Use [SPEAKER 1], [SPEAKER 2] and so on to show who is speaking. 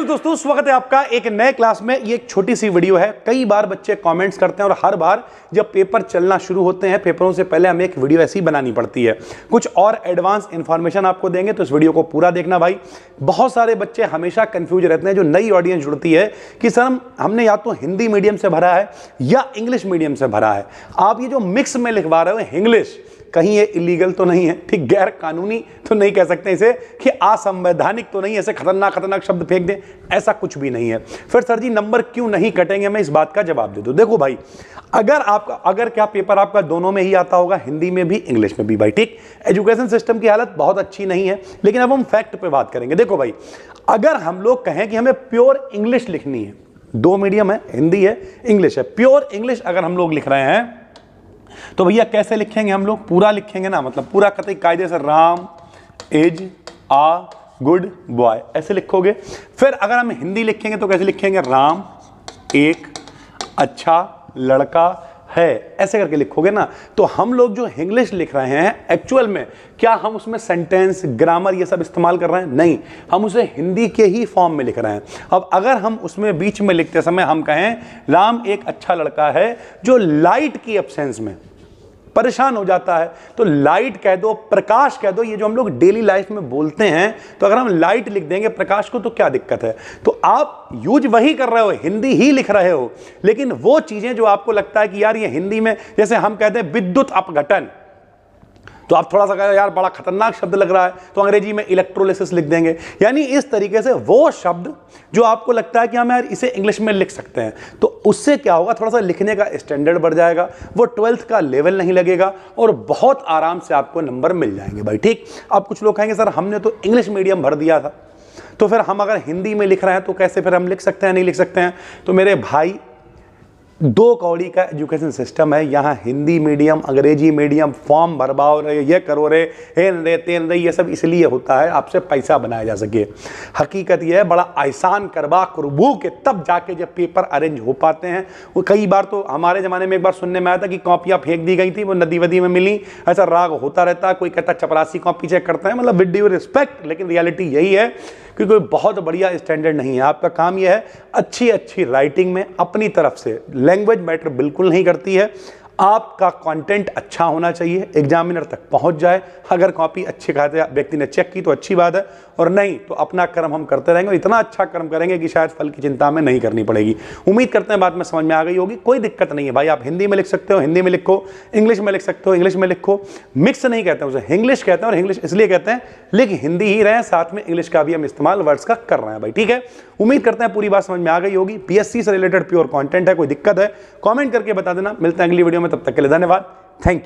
[SPEAKER 1] तो दोस्तों स्वागत है आपका एक नए क्लास में। ये एक छोटी सी वीडियो है। कई बार बच्चे कमेंट्स करते हैं और हर बार जब पेपर चलना शुरू होते हैं, पेपरों से पहले हमें एक वीडियो ऐसी बनानी पड़ती है। कुछ और एडवांस इंफॉर्मेशन आपको देंगे, तो इस वीडियो को पूरा देखना भाई। बहुत सारे बच्चे हमेशा कंफ्यूज रहते हैं, जो नई ऑडियंस जुड़ती है कि सर हमने या तो हिंदी मीडियम से भरा है या इंग्लिश मीडियम से भरा है। आप ये जो मिक्स में लिखवा रहे हो इंग्लिश, कहीं ये इलीगल तो नहीं है, ठीक, गैर कानूनी तो नहीं कह सकते इसे, कि असंवैधानिक तो नहीं, ऐसे खतरनाक शब्द फेंक दें, ऐसा कुछ भी नहीं है। फिर सर जी नंबर क्यों नहीं कटेंगे, मैं इस बात का जवाब दे दूं। देखो भाई, अगर क्या पेपर आपका दोनों में ही आता होगा, हिंदी में भी इंग्लिश में भी भाई, ठीक। एजुकेशन सिस्टम की हालत बहुत अच्छी नहीं है, लेकिन अब हम फैक्ट पे बात करेंगे। देखो भाई, अगर हम लोग कहें कि हमें प्योर इंग्लिश लिखनी है, दो मीडियम है, हिंदी है, इंग्लिश है, प्योर इंग्लिश अगर हम लोग लिख रहे हैं तो भैया कैसे लिखेंगे हम लोग? पूरा लिखेंगे ना, मतलब पूरा कतई कायदे से, Ram is a good boy, ऐसे लिखोगे। फिर अगर हम हिंदी लिखेंगे तो कैसे लिखेंगे? राम एक अच्छा लड़का है, ऐसे करके लिखोगे ना। तो हम लोग जो इंग्लिश लिख रहे हैं, एक्चुअल में क्या हम उसमें सेंटेंस, ग्रामर ये सब इस्तेमाल कर रहे हैं? नहीं, हम उसे हिंदी के ही फॉर्म में लिख रहे हैं। अब अगर हम उसमें बीच में लिखते समय हम कहें राम एक अच्छा लड़का है, जो लाइट की एब्सेंस में परेशान हो जाता है, तो लाइट कह दो, प्रकाश कह दो, ये जो हम लोग डेली लाइफ में बोलते हैं, तो अगर हम लाइट लिख देंगे प्रकाश को, तो क्या दिक्कत है? तो आप यूज वही कर रहे हो, हिंदी ही लिख रहे हो, लेकिन वो चीजें जो आपको लगता है कि यार ये हिंदी में, जैसे हम कहते हैं विद्युत अपघटन, तो आप थोड़ा सा कहें यार बड़ा खतरनाक शब्द लग रहा है, तो अंग्रेजी में इलेक्ट्रोलिसिस लिख देंगे। यानी इस तरीके से वो शब्द जो आपको लगता है कि हम यार इसे इंग्लिश में लिख सकते हैं, तो उससे क्या होगा, थोड़ा सा लिखने का स्टैंडर्ड बढ़ जाएगा, वो 12th का लेवल नहीं लगेगा और बहुत आराम से आपको नंबर मिल जाएंगे भाई, ठीक। अब कुछ लोग कहेंगे सर हमने तो इंग्लिश मीडियम भर दिया था, तो फिर हम अगर हिंदी में लिख रहे हैं तो कैसे फिर हम लिख सकते हैं, नहीं लिख सकते हैं? तो मेरे भाई, दो कौड़ी का एजुकेशन सिस्टम है। यहाँ हिंदी मीडियम, अंग्रेजी मीडियम, फॉर्म भरवाओ रे, ये करो रे, हेन रे तेन रे, ये सब इसलिए होता है आपसे पैसा बनाया जा सके। हकीकत ये है, बड़ा आसान करवा करबू के तब जाके जब पेपर अरेंज हो पाते हैं। वो कई बार तो हमारे ज़माने में एक बार सुनने में आया था कि कॉपियाँ फेंक दी गई थी, वो नदी वदी में मिली, ऐसा राग होता रहता है। कोई कहता चपरासी कॉपी चेक करते हैं, मतलब विद ड्यू रिस्पेक्ट, लेकिन रियलिटी यही है कि कोई बहुत बढ़िया स्टैंडर्ड नहीं है। आपका काम यह है अच्छी राइटिंग में अपनी तरफ से, लैंग्वेज मैटर बिल्कुल नहीं करती है, आपका कंटेंट अच्छा होना चाहिए, एग्जामिनर तक पहुंच जाए। अगर कॉपी अच्छे खाते व्यक्ति ने चेक की तो अच्छी बात है, और नहीं तो अपना कर्म हम करते रहेंगे, और इतना अच्छा कर्म करेंगे कि शायद फल की चिंता में नहीं करनी पड़ेगी। उम्मीद करते हैं बात में समझ में आ गई होगी। कोई दिक्कत नहीं है भाई, आप हिंदी में लिख सकते हो, हिंदी में लिखो, इंग्लिश में लिख सकते हो, इंग्लिश में लिखो। मिक्स नहीं कहते हैं उसे, इंग्लिश कहते हैं, और इंग्लिश इसलिए कहते हैं लिख हिंदी ही रहे, साथ में इंग्लिश का भी हम इस्तेमाल वर्ड्स का कर रहे हैं भाई, ठीक है। उम्मीद करते हैं पूरी बात समझ में आ गई होगी। पीएससी से रिलेटेड प्योर कंटेंट है, कोई दिक्कत है कमेंट करके बता देना। मिलते हैं अगली वीडियो में, तब तक के लिए धन्यवाद, थैंक यू।